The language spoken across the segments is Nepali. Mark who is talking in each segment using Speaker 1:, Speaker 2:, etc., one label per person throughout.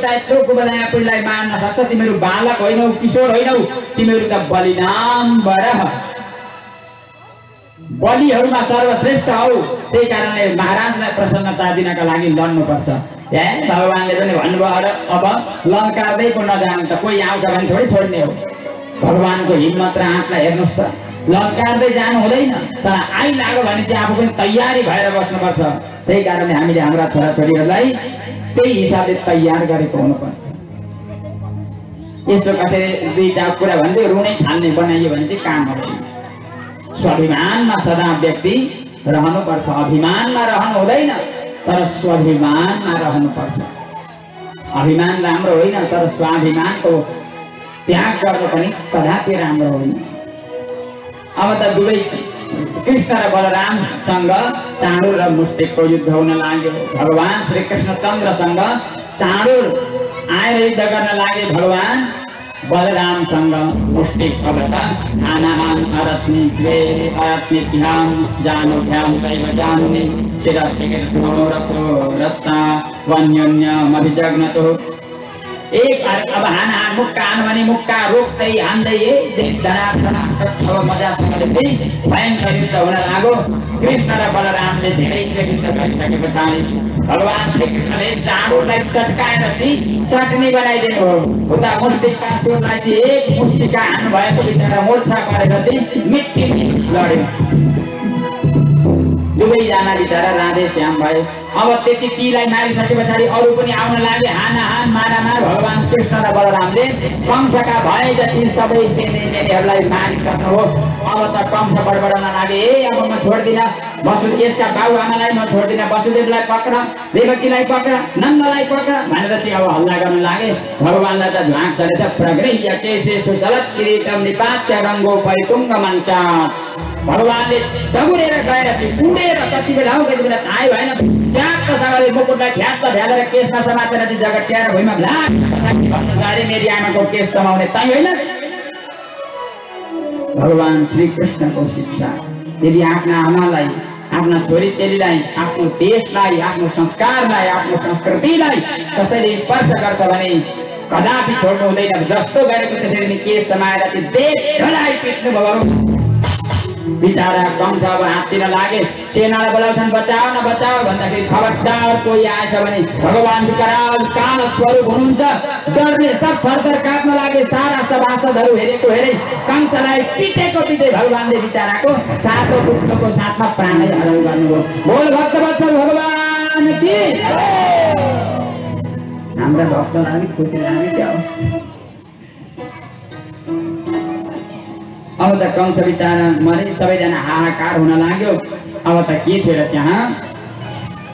Speaker 1: देवता यत्रोको बनाए पुरीलाई मार्न सक्छ तिमीहरू बालक होइनौ किशोर होइनौ तिमीहरू त बलिदान बर बलिहरूमा सर्वश्रेष्ठ हौ त्यही कारणले महाराजलाई प्रसन्नता दिनका लागि लड्नुपर्छ ए भगवानले पनि भन्नुभयो अब लङ्कादै पो नजानु त कोही आउँछ भने थोरै छोड्ने हो भगवानको हिम्मत र आँटलाई हेर्नुस् त लङ्कादै जानु हुँदैन तर आइलाग्यो भने चाहिँ आफू पनि तयारी भएर बस्नुपर्छ त्यही कारणले हामीले हाम्रा छोराछोरीहरूलाई त्यही हिसाबले तयार गरेको हुनुपर्छ यसो कसैले दुईटा कुरा भन्दै रुनै थाल्ने बनाइयो भने चाहिँ काम हुँदैन स्वाभिमानमा सदा व्यक्ति रहनुपर्छ अभिमानमा रहनु हुँदैन तर स्वाभिमानमा रहनुपर्छ अभिमान राम्रो होइन तर स्वाभिमानको त्याग गर्नु पनि कदापि राम्रो होइन अब त दुवै कृष्ण र बलरामसँग चाँडुर र मुष्टिकको युद्ध हुन लाग्यो भगवान श्री कृष्णचन्द्रसँग चाँडुर आएर युद्ध गर्न लागे भगवान बलरामसँग मुष्टिक अब त हानाहान अरत्नी द्वे अरत्नीभ्यां जानुभ्यां चैव जानुनि शिरसिरसो रस्ता वन्योन्यमभिजग्नतु एक अब हानाहान मुक्का हान भने मुक्का रोक्दै हान्दै अब मजासँगले भयङ्कर युद्ध हुन लाग्यो कृष्ण र बलरामले धेरै युद्ध गरिसके पछाडि भगवान श्रीकृष्णले चाँडुरलाई चट्काएर चटनी बनाइदिनु हो उता मुष्टिका चोरलाई चाहिँ एक मुष्टिका हान्नु भएको बिचरा मोर्छा परेर चाहिँ मिट्टी लड्यो दुवैजना बिचरा राधे श्याम भए अब त्यति तीलाई मारिसके पछाडि अरू पनि आउन लागे हानाहान मारामार भगवान कृष्ण र बलरामले कंसका भए जति सबै सेनेहरूलाई मारिसक्नु हो अब त कंस बडबडाउन लागे ए अब म छोड्दिन यसका बाउ आमालाई म छोड्दिन वसुदेवलाई पक्र देवकीलाई पक्र नन्दलाई पक्र भनेर चाहिँ अब हल्ला गर्न लागे भगवानलाई त झ्वाक चलेछ प्रगृह्य केशेषु चलत् किरीटं निपात्य गङ्गो परितुङ्ग मञ्चात् भगवानले दगुरेर गएर उडेर कति बेला हो कति बेला थाहै भएन च्याक्कसँगले मुकुटलाई ठ्याक्क भ्यालेर केसमा समातेर चाहिँ जगत्याएर भुइँमा भ्लाक भन्नुसारे मेरी आमाको केस समाउने तै होइन भगवान श्रीकृष्णको शिक्षा यदि आफ्ना आमालाई आफ्ना छोरी चेलीलाई आफ्नो देशलाई आफ्नो संस्कारलाई आफ्नो संस्कृतिलाई कसैले स्पर्श गर्छ भने कदापि छोड्नु हुँदैन जस्तो गरेको त्यसरी केस समाएर चाहिँ देशलाई पिट्नु भयो बिचारा कंस अब हात्तिर लागे सेनालाई बोलाउँछन् बचाओ न बचाओ भन्दाखेरि खबरदार कोही आएछ भने भगवान विकराल काल स्वरूप हुनुहुन्छ डरले सब थरथर काट्न लागे सारा सभासदहरू हेरेको हेरे कंसलाई पिटेको पिटे भगवानले बिचाराको सातो पुत्रको साथमा प्राणै हरण गर्नुभयो बोल भक्तवत्सल भगवान की हाम्रा भक्तलाई पनि खुसी लाग्यो क्या हो अब त कंस बिचारा मरे सबैजना हाहाकार हुन लाग्यो अब त के थियो र त्यहाँ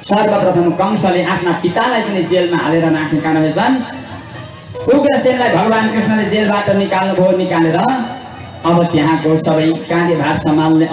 Speaker 1: सर्वप्रथम कंसले आफ्ना पितालाई पनि जेलमा हालेर राख्ने कारण छन् उग्रसेनलाई भगवान कृष्णले जेलबाट निकाल्नुभयो निकालेर अब त्यहाँको सबै कार्यभार सम्हाल्ने